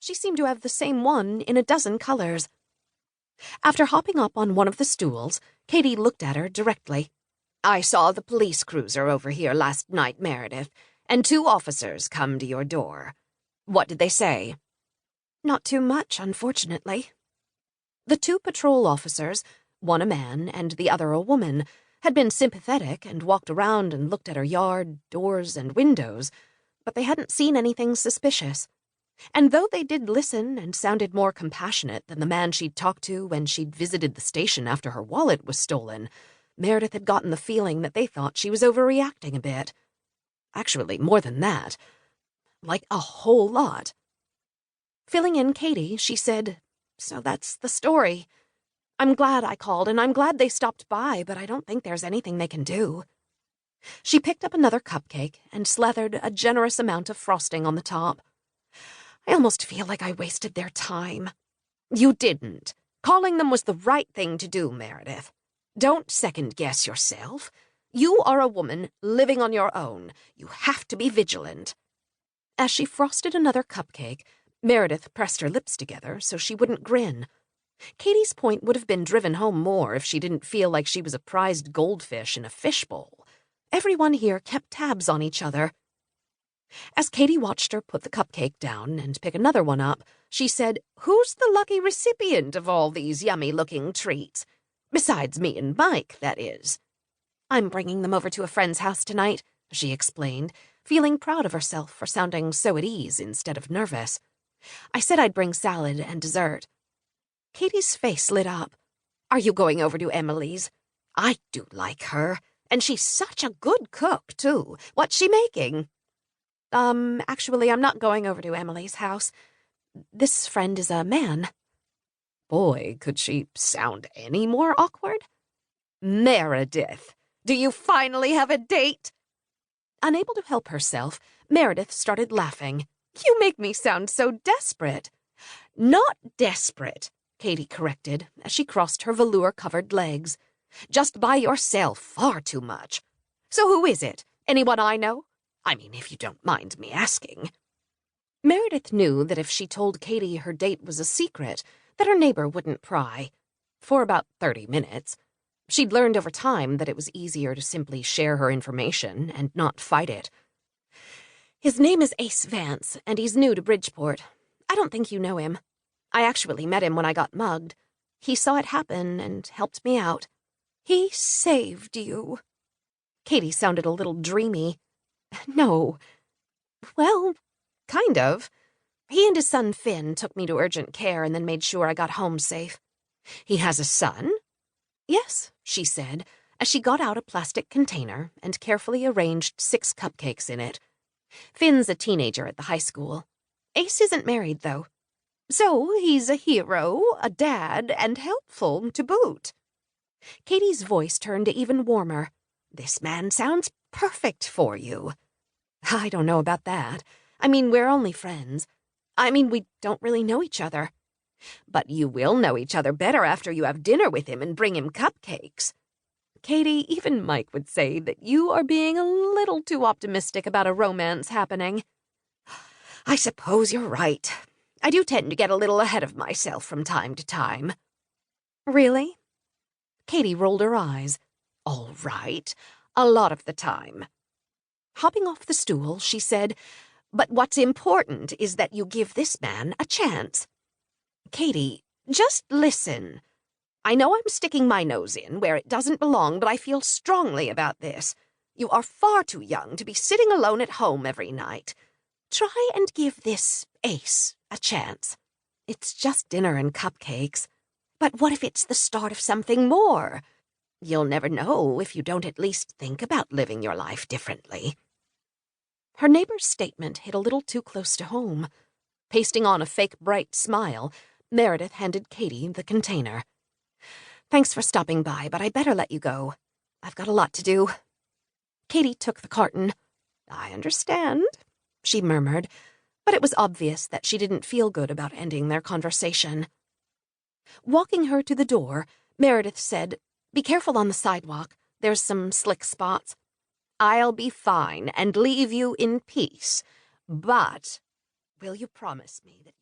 She seemed to have the same one in a dozen colors. After hopping up on one of the stools, Katie looked at her directly. "I saw the police cruiser over here last night, Meredith, and 2 officers come to your door. What did they say?" "Not too much, unfortunately." The 2 patrol officers, one a man and the other a woman, had been sympathetic and walked around and looked at her yard, doors, and windows, but they hadn't seen anything suspicious. And though they did listen and sounded more compassionate than the man she'd talked to when she'd visited the station after her wallet was stolen, Meredith had gotten the feeling that they thought she was overreacting a bit. Actually, more than that. Like a whole lot. Filling in Katie, she said, "So that's the story. I'm glad I called, and I'm glad they stopped by, but I don't think there's anything they can do." She picked up another cupcake and slathered a generous amount of frosting on the top. "I almost feel like I wasted their time." "You didn't. Calling them was the right thing to do, Meredith. Don't second-guess yourself. You are a woman living on your own. You have to be vigilant." As she frosted another cupcake, Meredith pressed her lips together so she wouldn't grin. Katie's point would have been driven home more if she didn't feel like she was a prized goldfish in a fishbowl. Everyone here kept tabs on each other. As Katie watched her put the cupcake down and pick another one up, she said, "Who's the lucky recipient of all these yummy-looking treats? Besides me and Mike, that is." "I'm bringing them over to a friend's house tonight," she explained, feeling proud of herself for sounding so at ease instead of nervous. "I said I'd bring salad and dessert." Katie's face lit up. "Are you going over to Emily's? I do like her, and she's such a good cook, too. What's she making?" Actually, I'm not going over to Emily's house. This friend is a man." Boy, could she sound any more awkward? "Meredith, do you finally have a date?" Unable to help herself, Meredith started laughing. "You make me sound so desperate." "Not desperate," Katie corrected as she crossed her velour-covered legs. "Just by yourself far too much. So who is it? Anyone I know? I mean, if you don't mind me asking." Meredith knew that if she told Katie her date was a secret, that her neighbor wouldn't pry. For about 30 minutes. She'd learned over time that it was easier to simply share her information and not fight it. "His name is Ace Vance, and he's new to Bridgeport. I don't think you know him. I actually met him when I got mugged. He saw it happen and helped me out. He saved you." Katie sounded a little dreamy. "No. Well, kind of. He and his son Finn took me to urgent care and then made sure I got home safe." "He has a son?" "Yes," she said, as she got out a plastic container and carefully arranged 6 cupcakes in it. "Finn's a teenager at the high school. Ace isn't married, though. So he's a hero, a dad, and helpful to boot." Katie's voice turned even warmer. "This man sounds perfect for you." "I don't know about that. I mean, we're only friends. I mean, we don't really know each other." "But you will know each other better after you have dinner with him and bring him cupcakes." "Katie, even Mike would say that you are being a little too optimistic about a romance happening." "I suppose you're right. I do tend to get a little ahead of myself from time to time." "Really?" Katie rolled her eyes. "All right. A lot of the time." Hopping off the stool, she said, "But what's important is that you give this man a chance. Katie, just listen. I know I'm sticking my nose in where it doesn't belong, but I feel strongly about this. You are far too young to be sitting alone at home every night. Try and give this Ace a chance. It's just dinner and cupcakes. But what if it's the start of something more? You'll never know if you don't at least think about living your life differently." Her neighbor's statement hit a little too close to home. Pasting on a fake bright smile, Meredith handed Katie the container. "Thanks for stopping by, but I better let you go. I've got a lot to do." Katie took the carton. "I understand," she murmured, but it was obvious that she didn't feel good about ending their conversation. Walking her to the door, Meredith said, "Be careful on the sidewalk. There's some slick spots." "I'll be fine and leave you in peace. But will you promise me that